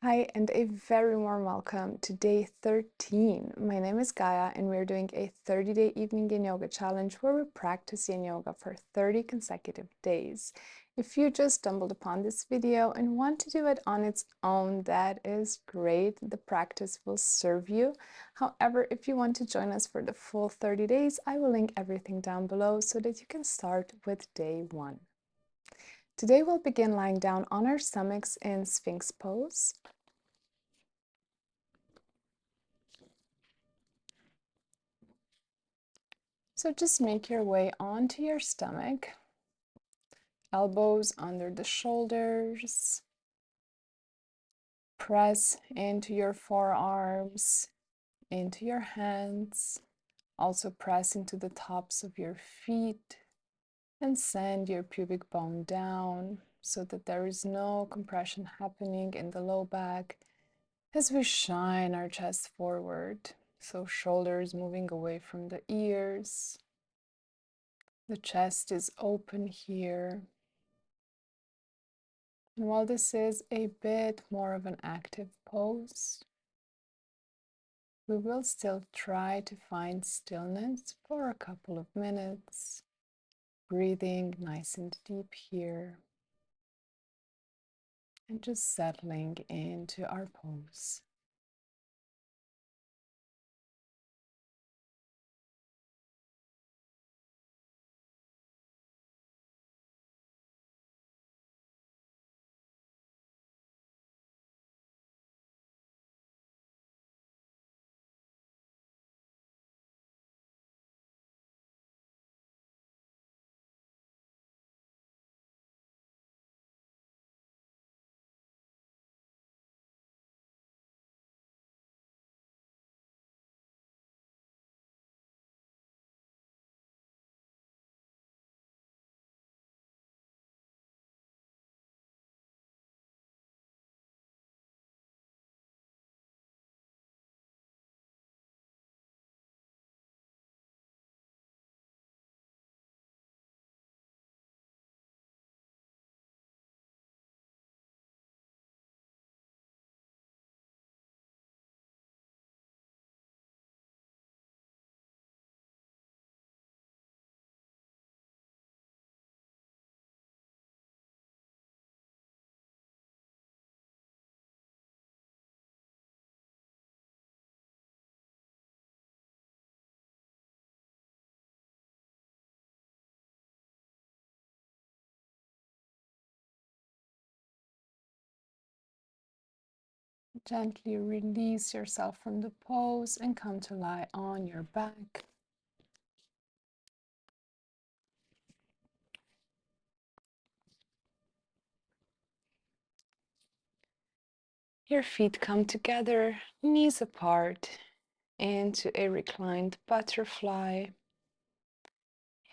Hi, and a very warm welcome to day 13. My name is Gaia, and we're doing a 30-day evening Yin Yoga challenge where we practice Yin Yoga for 30 consecutive days. If you just stumbled upon this video and want to do it on its own, that is great. The practice will serve you. However, if you want to join us for the full 30 days, I will link everything down below so that you can start with day 1. Today we'll begin lying down on our stomachs in Sphinx pose. So just make your way onto your stomach, elbows under the shoulders, press into your forearms, into your hands, also press into the tops of your feet and send your pubic bone down so that there is no compression happening in the low back as we shine our chest forward. So shoulders moving away from the ears. The chest is open here. And while this is a bit more of an active pose, we will still try to find stillness for a couple of minutes, breathing nice and deep here, and just settling into our pose. Gently release yourself from the pose and come to lie on your back. Your feet come together, knees apart, into a reclined butterfly.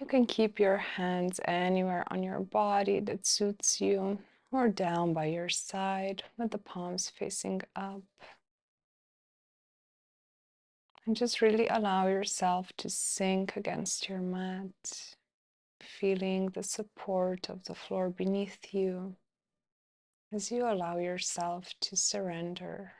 You can keep your hands anywhere on your body that suits you, or down by your side with the palms facing up. And just really allow yourself to sink against your mat, feeling the support of the floor beneath you as you allow yourself to surrender.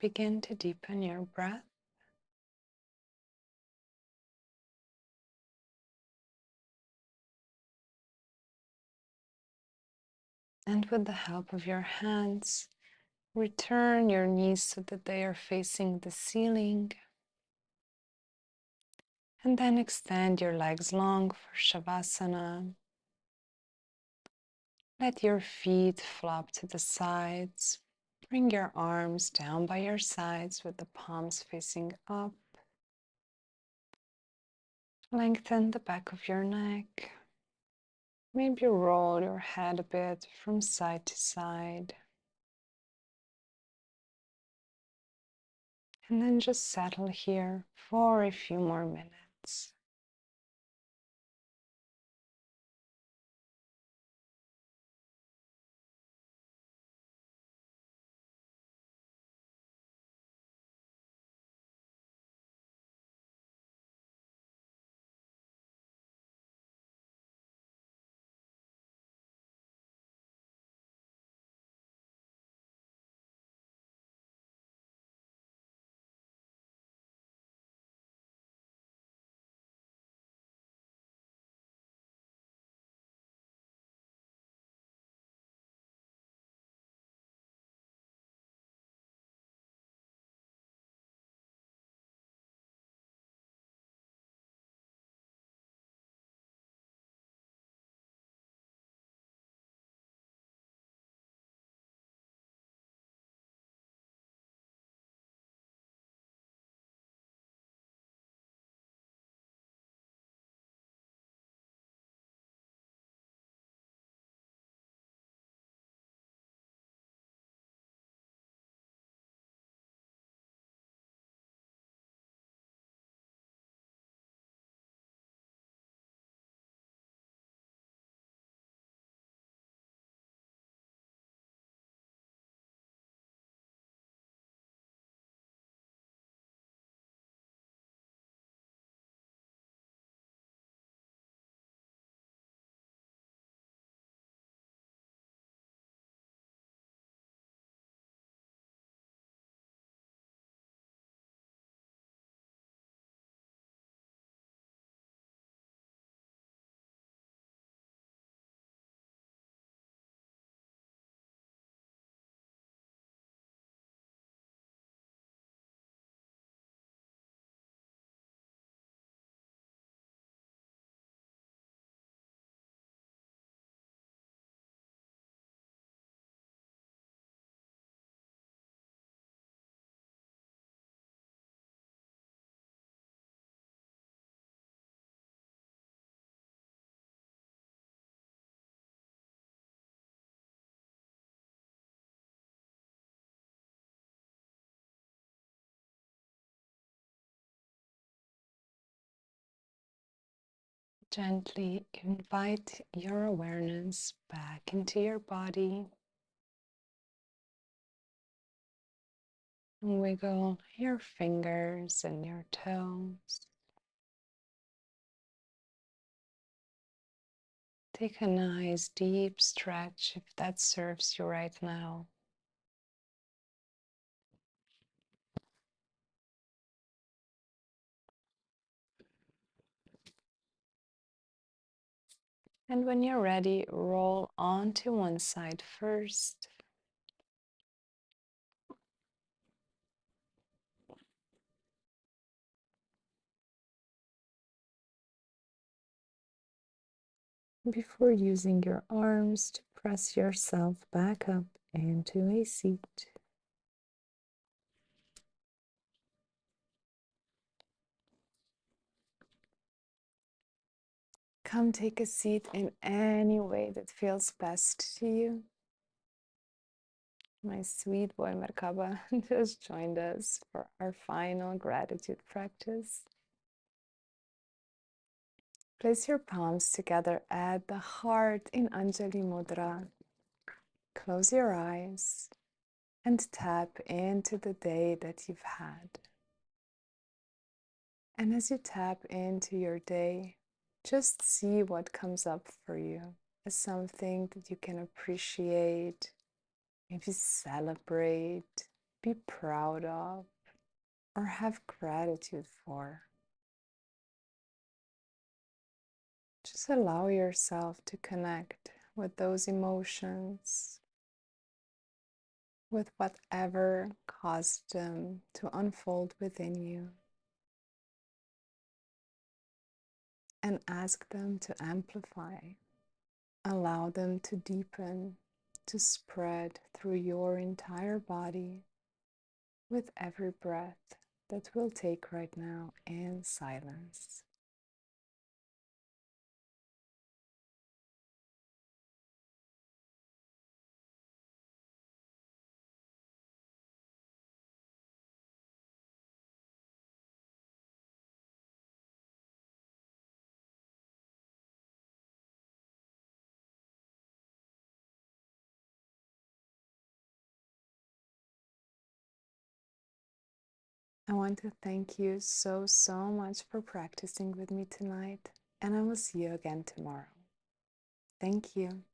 begin to deepen your breath. And with the help of your hands, return your knees so that they are facing the ceiling. And then extend your legs long for Savasana. Let your feet flop to the sides. Bring your arms down by your sides with the palms facing up. Lengthen the back of your neck. Maybe roll your head a bit from side to side. And then just settle here for a few more minutes. Gently invite your awareness back into your body. Wiggle your fingers and your toes. Take a nice deep stretch if that serves you right now. And when you're ready, roll onto one side first. Before using your arms to press yourself back up into a seat. Come take a seat in any way that feels best to you. My sweet boy Merkaba just joined us for our final gratitude practice. Place your palms together at the heart in Anjali Mudra. Close your eyes and tap into the day that you've had. And as you tap into your day, just see what comes up for you as something that you can appreciate, maybe celebrate, be proud of or have gratitude for. Just allow yourself to connect with those emotions, with whatever caused them to unfold within you, and ask them to amplify. Allow them to deepen, to spread through your entire body with every breath that we'll take right now in silence. I want to thank you so, so much for practicing with me tonight, and I will see you again tomorrow. Thank you.